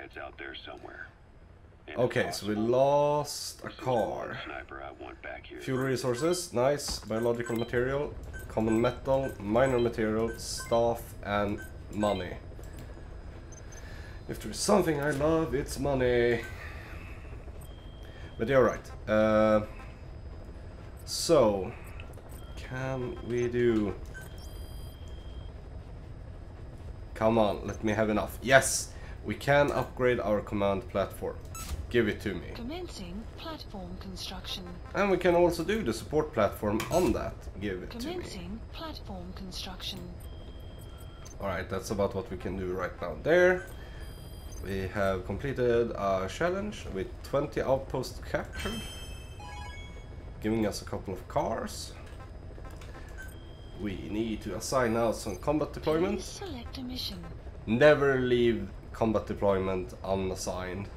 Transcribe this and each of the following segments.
It's out there somewhere. Okay, so we lost a car. Sniper I want back here. Fuel resources, nice. Biological material, common metal, minor material, staff, and money. If there's something I love, it's money. But you're right. So, can we do... Come on, let me have enough. Yes, we can upgrade our command platform. Give it to me. Commencing platform construction. And we can also do the support platform on that. Give it to me. Commencing platform construction. Alright, that's about what we can do right now there. We have completed a challenge with 20 outposts captured, giving us a couple of cars. We need to assign out some combat deployment. Please select a mission. Never leave combat deployment unassigned.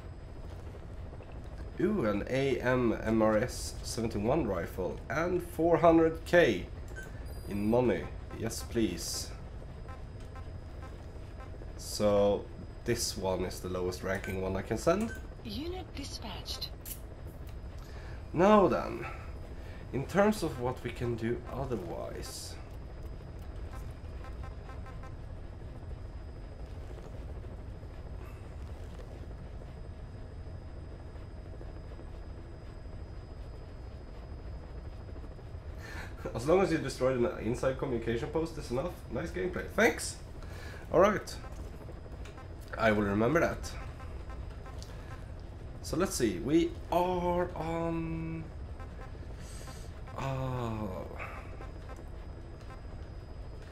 Ooh, an AMRS 71 rifle and 400k in money. Yes, please. So this one is the lowest ranking one I can send. Unit dispatched. Now then, in terms of what we can do otherwise. As long as you destroy an inside communication post is enough. Nice gameplay. Thanks! Alright. I will remember that. So let's see. We are on...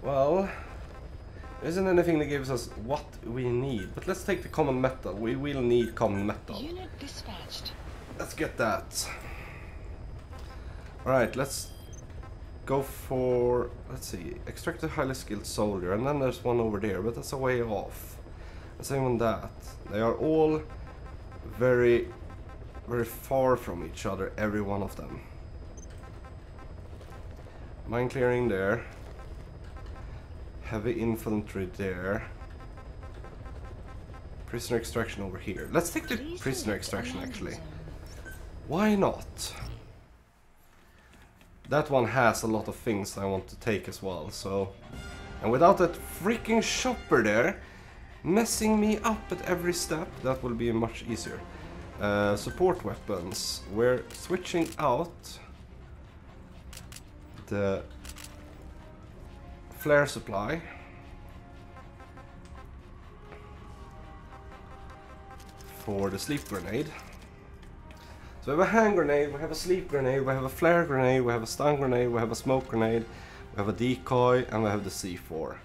Well, there isn't anything that gives us what we need. But let's take the common metal. We will need common metal. Unit dispatched. Let's get that. Alright, let's go for, let's see, extract a highly skilled soldier, and then there's one over there, but that's a way off. The same on that. They are all very, very far from each other, every one of them. Mine clearing there. Heavy infantry there. Prisoner extraction over here. Let's take the prisoner extraction actually. Why not? That one has a lot of things I want to take as well, so... And without that freaking chopper there, messing me up at every step, that will be much easier. Support weapons. We're switching out the flare supply for the sleep grenade. So we have a hand grenade, we have a sleep grenade, we have a flare grenade, we have a stun grenade, we have a smoke grenade, we have a decoy, and we have the C4.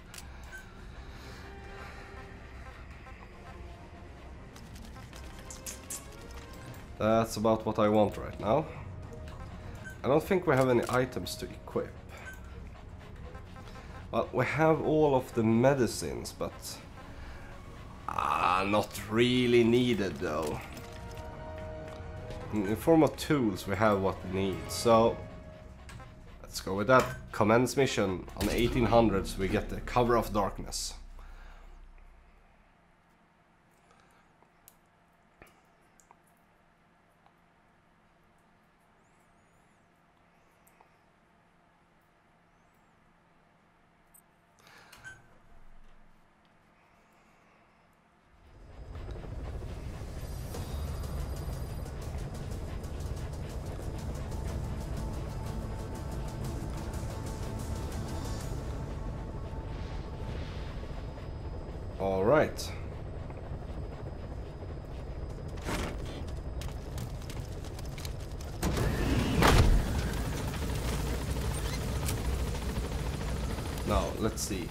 That's about what I want right now. I don't think we have any items to equip. Well, we have all of the medicines, but not really needed though. In form of tools, we have what we need. So let's go with that. Commence mission on 1800s. We get the cover of darkness. All right. Now, let's see.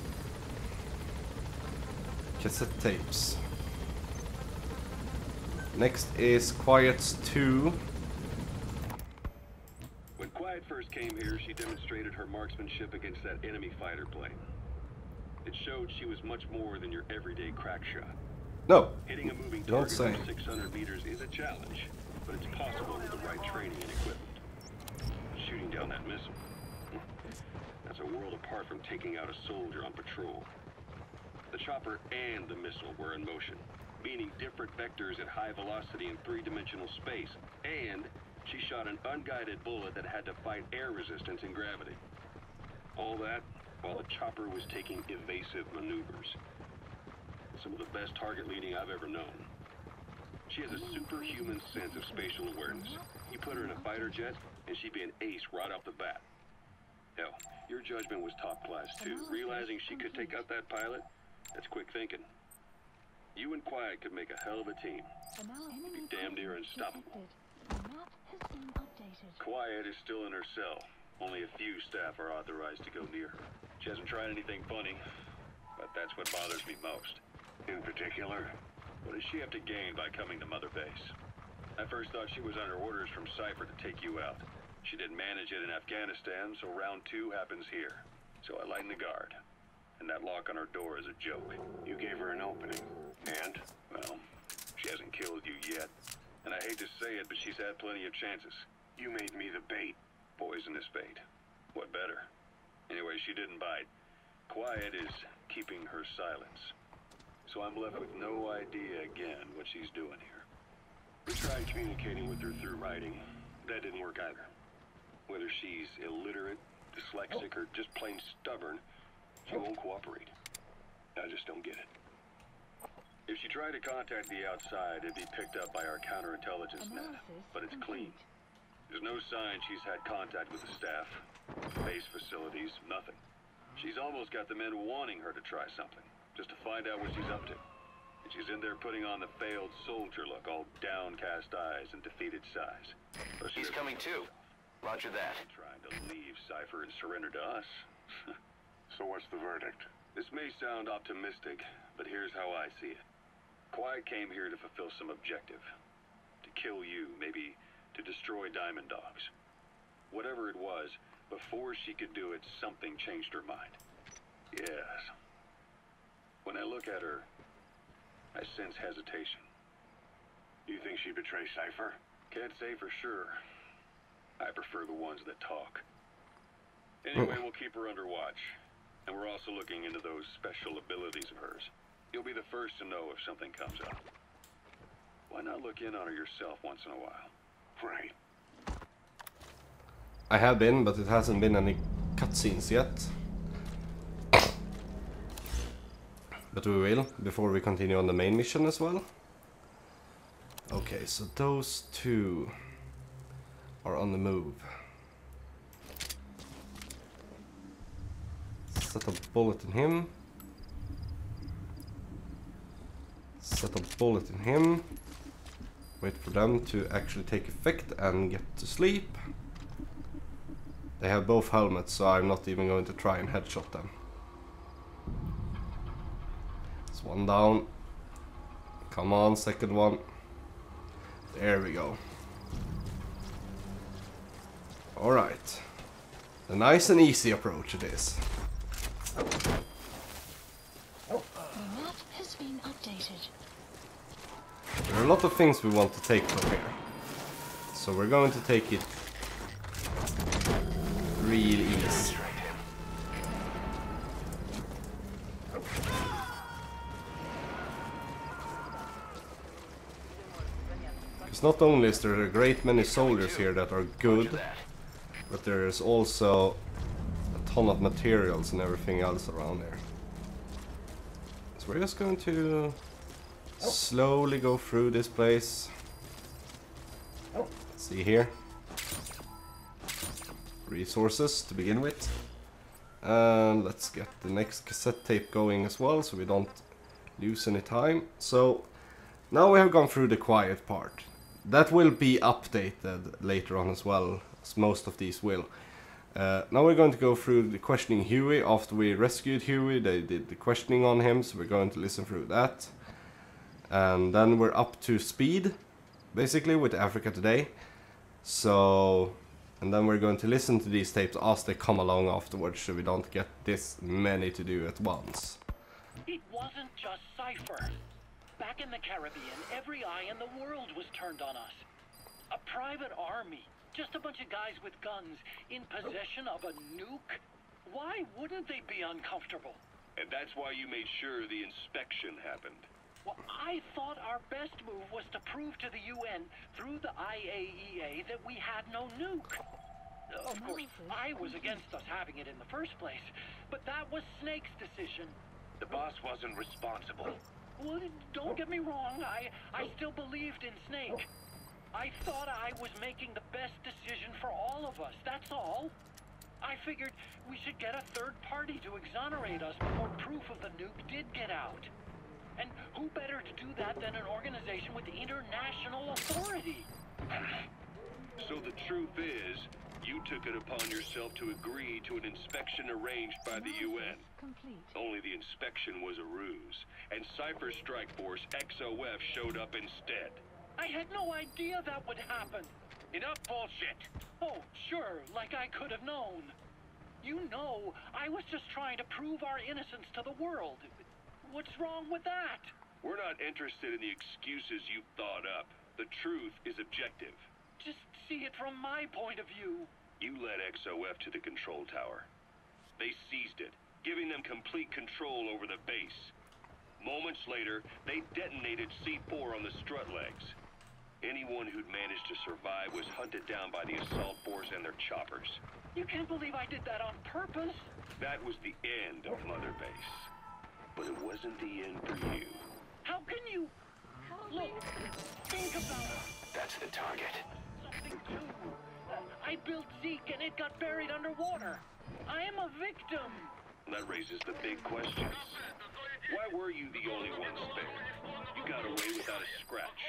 Cassette tapes. Next is Quiet's 2. When Quiet first came here, she demonstrated her marksmanship against that enemy fighter plane. It showed she was much more than your everyday crack shot. No, Hitting a moving don't target say. from 600 meters is a challenge, but it's possible with the right training and equipment. Shooting down that missile, that's a world apart from taking out a soldier on patrol. The chopper and the missile were in motion, meaning different vectors at high velocity in three-dimensional space, and she shot an unguided bullet that had to fight air resistance and gravity. All that while the chopper was taking evasive maneuvers. Some of the best target leading I've ever known. She has a superhuman sense of spatial awareness. You put her in a fighter jet, and she'd be an ace right off the bat. Hell, your judgment was top class too. Realizing she could take out that pilot, that's quick thinking. You and Quiet could make a hell of a team. Be damn near unstoppable. Quiet is still in her cell. Only a few staff are authorized to go near her. She hasn't tried anything funny, but that's what bothers me most. In particular, what does she have to gain by coming to Mother Base? I first thought she was under orders from Cypher to take you out. She didn't manage it in Afghanistan, so round 2 happens here. So I lighten the guard. And that lock on her door is a joke. You gave her an opening. And, well, she hasn't killed you yet. And I hate to say it, but she's had plenty of chances. You made me the bait. Poisonous bait. What better? Anyway, she didn't bite. Quiet is keeping her silence. So I'm left with no idea again what she's doing here. We tried communicating with her through writing. That didn't work either. Whether she's illiterate, dyslexic, or just plain stubborn, she won't cooperate. I just don't get it. If she tried to contact the outside, it'd be picked up by our counterintelligence net, but it's clean. There's no sign she's had contact with the staff, base facilities, nothing. She's almost got the men wanting her to try something, just to find out what she's up to. And she's in there putting on the failed soldier look, all downcast eyes and defeated sighs. So He's coming too. Roger that. Trying to leave Cypher and surrender to us. So what's the verdict? This may sound optimistic, but here's how I see it. Quiet came here to fulfill some objective. To kill you, maybe to destroy Diamond Dogs. Whatever it was, before she could do it, something changed her mind. Yes. When I look at her, I sense hesitation. You think she'd betray Cypher? Can't say for sure. I prefer the ones that talk. Anyway, we'll keep her under watch. And we're also looking into those special abilities of hers. You'll be the first to know if something comes up. Why not look in on her yourself once in a while? Right. I have been, but it hasn't been any cutscenes yet. But we will, before we continue on the main mission as well. Okay, so those two are on the move. Set a bullet in him. Set a bullet in him. Wait for them to actually take effect and get to sleep. They have both helmets, so I'm not even going to try and headshot them. It's one down. Come on, second one. There we go. Alright. A nice and easy approach it is. The map has been updated. There are a lot of things we want to take from here. So we're going to take it real easy. Because not only is there a great many soldiers here that are good, but there is also a ton of materials and everything else around there. So we're just going to slowly go through this place. Let's see here. Resources to begin with. And let's get the next cassette tape going as well, so we don't lose any time. So now we have gone through the quiet part. That will be updated later on as well, as most of these will. Now we're going to go through the questioning Huey. After we rescued Huey, they did the questioning on him, so we're going to listen through that. And then we're up to speed, basically, with Africa Today. So, and then we're going to listen to these tapes as they come along afterwards, so we don't get this many to do at once. It wasn't just Cypher. Back in the Caribbean, every eye in the world was turned on us. A private army, just a bunch of guys with guns, in possession of a nuke? Why wouldn't they be uncomfortable? And that's why you made sure the inspection happened. Well, I thought our best move was to prove to the UN through the IAEA that we had no nuke. Of course, I was against us having it in the first place, but that was Snake's decision. The boss wasn't responsible. Well, don't get me wrong, I still believed in Snake. I thought I was making the best decision for all of us, that's all. I figured we should get a third party to exonerate us before proof of the nuke did get out. And who better to do that than an organization with international authority? So the truth is, you took it upon yourself to agree to an inspection arranged by the UN. Complete. Only the inspection was a ruse, and Cypher's strike force, XOF, showed up instead. I had no idea that would happen. Enough bullshit. Oh, sure, like I could have known. You know, I was just trying to prove our innocence to the world. What's wrong with that? We're not interested in the excuses you thought up. The truth is objective. Just see it from my point of view. You led XOF to the control tower. They seized it, giving them complete control over the base. Moments later, they detonated C4 on the strut legs. Anyone who'd managed to survive was hunted down by the assault force and their choppers. You can't believe I did that on purpose. That was the end of Mother Base. But it wasn't the end for you. How can you... Look, think about it. That's the target. Something too. I built Zeke and it got buried underwater. I am a victim. That raises the big questions. Why were you the only one spared? You got away without a scratch.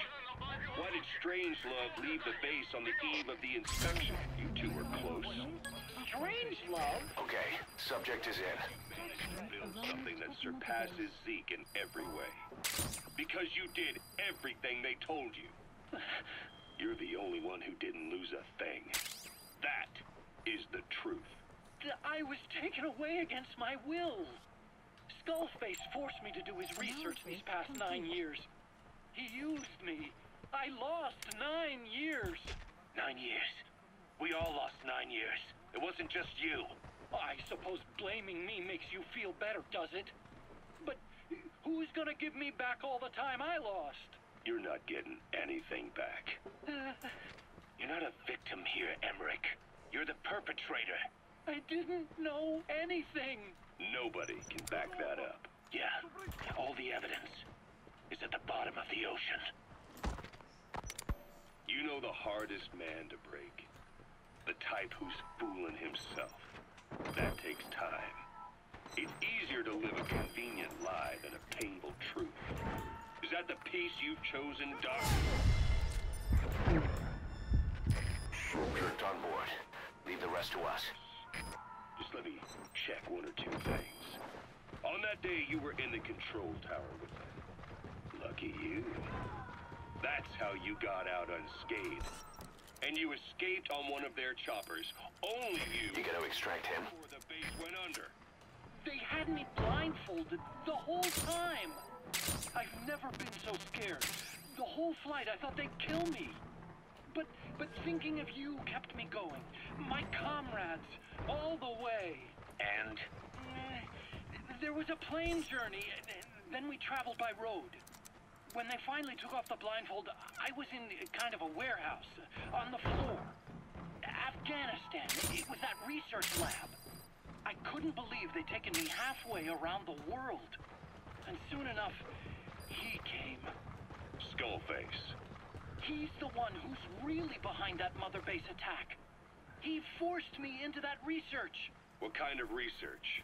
Why did Strangelove leave the base on the eve of the inspection? You two were close. Strangelove? Okay, subject is in. Build something that surpasses Zeke in every way. Because you did everything they told you. You're the only one who didn't lose a thing. That is the truth. I was taken away against my will. Skullface forced me to do his research these past 9 years. He used me. I lost 9 years. 9 years. We all lost 9 years. It wasn't just you. I suppose blaming me makes you feel better, does it? But who's gonna give me back all the time I lost? You're not getting anything back. You're not a victim here, Emmerich. You're the perpetrator. I didn't know anything. Nobody can back that up. Yeah, all the evidence is at the bottom of the ocean. You know the hardest man to break. The type who's fooling himself. That takes time. It's easier to live a convenient lie than a painful truth. Is that the piece you've chosen, Doc? Subject on board. Leave the rest to us. Just let me check one or two things. On that day, you were in the control tower with them. Lucky you. That's how you got out unscathed. And you escaped on one of their choppers. Only you. You gotta extract him. Before the base went under. They had me blindfolded the whole time. I've never been so scared. The whole flight, I thought they'd kill me. But thinking of you kept me going. My comrades, all the way. And? There was a plane journey, then we traveled by road. When they finally took off the blindfold, I was in kind of a warehouse, on the floor. Afghanistan, it was that research lab. I couldn't believe they'd taken me halfway around the world. And soon enough, he came. Skullface. He's the one who's really behind that Mother Base attack. He forced me into that research. What kind of research?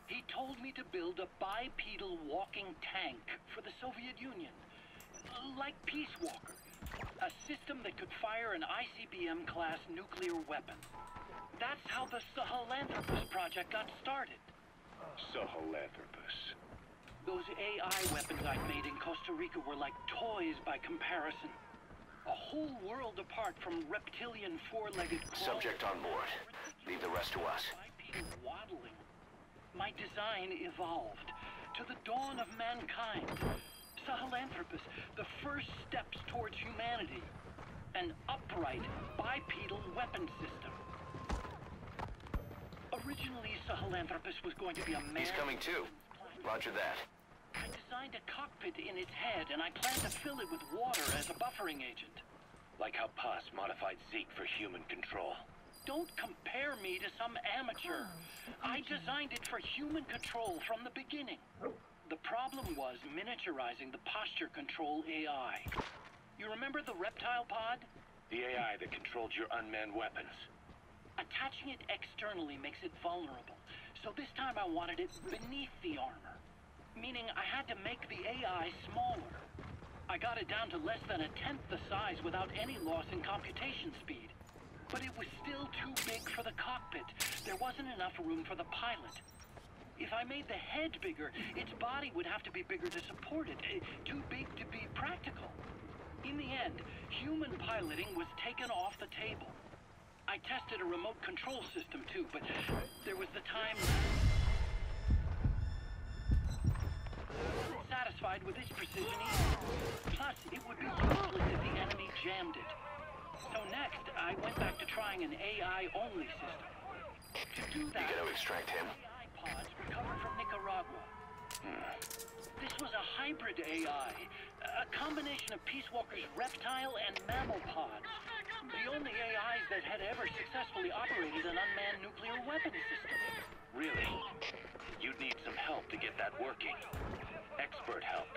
He told me to build a bipedal walking tank for the Soviet Union. Like Peace Walker. A system that could fire an ICBM-class nuclear weapon. That's how the Sahelanthropus project got started. Sahelanthropus. Those AI weapons I've made in Costa Rica were like toys by comparison. A whole world apart from reptilian four-legged crawlers. Subject on board. Leave the rest to us. Bipedal waddling. My design evolved to the dawn of mankind. Sahelanthropus, the first steps towards humanity. An upright bipedal weapon system. Originally, Sahelanthropus was going to be a man. He's coming too. Roger that. I designed a cockpit in its head, and I plan to fill it with water as a buffering agent. Like how Paz modified Zeke for human control. Don't compare me to some amateur. I designed it for human control from the beginning. The problem was miniaturizing the posture control AI. You remember the reptile pod? The AI that controlled your unmanned weapons. Attaching it externally makes it vulnerable. So this time I wanted it beneath the armor. Meaning I had to make the AI smaller. I got it down to less than 1/10 the size without any loss in computation speed. But it was still too big for the cockpit. There wasn't enough room for the pilot. If I made the head bigger, its body would have to be bigger to support it. Too big to be practical. In the end, human piloting was taken off the table. I tested a remote control system too, but there was the time. Satisfied with its precision either. Plus, it would be useless if the enemy jammed it. So next, I went back to trying an AI-only system. To do that, You gotta extract him. AI pods recovered from Nicaragua. This was a hybrid AI, a combination of Peace Walker's reptile and mammal pods. The only AIs that had ever successfully operated an unmanned nuclear weapons system. Really? You'd need some help to get that working. Expert help.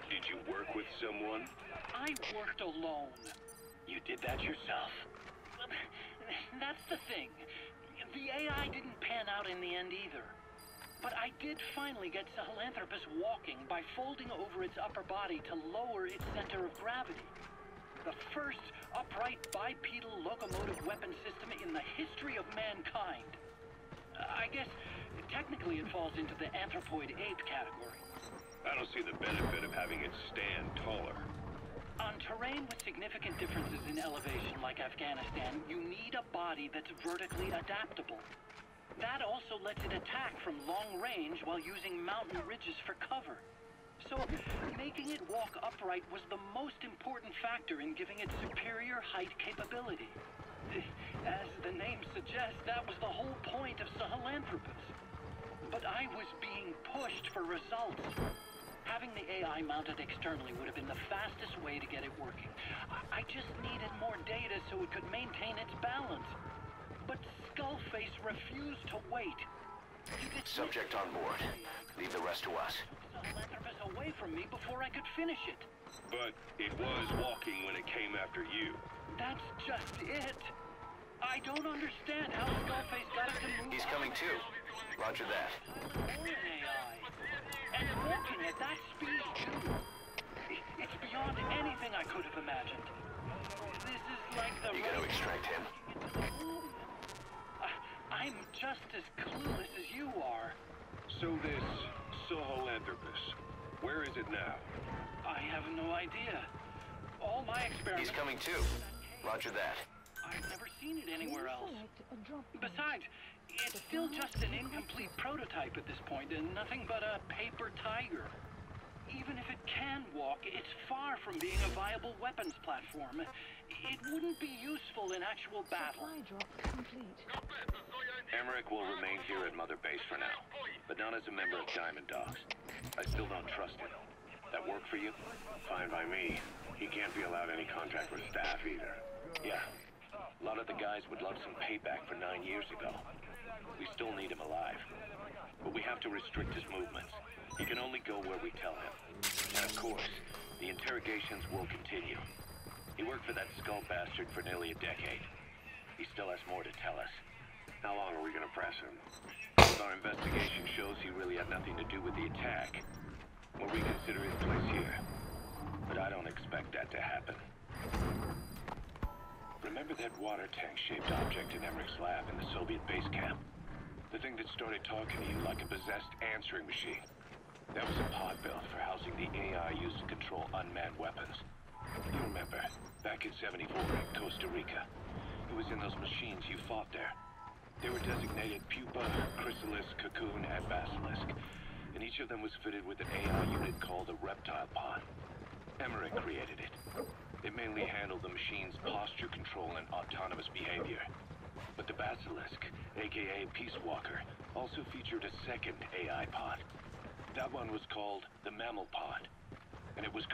Did you work with someone? I worked alone. You did that yourself. That's the thing. The AI didn't pan out in the end either. But I did finally get Sahelanthropus walking by folding over its upper body to lower its center of gravity. The first upright bipedal locomotive weapon system in the history of mankind. I guess technically it falls into the anthropoid ape category. I don't see the benefit of having it stand taller. On terrain with significant differences in elevation like Afghanistan, you need a body that's vertically adaptable. That also lets it attack from long range while using mountain ridges for cover. So, making it walk upright was the most important factor in giving it superior height capability. As the name suggests, that was the whole point of Sahelanthropus. But I was being pushed for results. Having the AI mounted externally would have been the fastest way to get it working. I just needed more data so it could maintain its balance. But Skullface refused to wait. Subject on board. Leave the rest to us. Sahelanthropus away from me before I could finish it. But it was walking when it came after you. That's just it. I don't understand how Skullface got it to move. He's coming too. Roger that. Or an AI. And walking at that speed too. It's beyond anything I could have imagined. This is like the You gotta extract him. I'm just as clueless as you are. So this Sahelanthropus, where is it now? I have no idea. All my experiments... He's coming too. Roger that. I've never seen it anywhere else. Besides, it's still just an incomplete prototype at this point, and nothing but a paper tiger. Even if it can walk, it's far from being a viable weapons platform. It wouldn't be useful in actual battle. Supply drop complete. Emmerich will remain here at Mother Base for now, but not as a member of Diamond Dogs. I still don't trust him. That work for you? Fine by me. He can't be allowed any contact with staff either. Yeah. A lot of the guys would love some payback for 9 years ago. We still need him alive. But we have to restrict his movements. He can only go where we tell him. And of course, the interrogations will continue. He worked for that skull bastard for nearly a decade. He still has more to tell us. How long are we gonna press him? Our investigation shows he really had nothing to do with the attack. We'll reconsider his place here. But I don't expect that to happen. Remember that water tank-shaped object in Emmerich's lab in the Soviet base camp? The thing that started talking to you like a possessed answering machine. That was a pod built for housing the AI used to control unmanned weapons. You remember, back in '74 in Costa Rica, it was in those machines you fought there. They were designated Pupa, Chrysalis, Cocoon, and Basilisk, and each of them was fitted with an AI unit called a reptile pod. Emmerich created it. It mainly handled the machine's posture control and autonomous behavior. But the Basilisk, aka Peace Walker, also featured a second AI pod. That one was called the Mammal Pod, and it was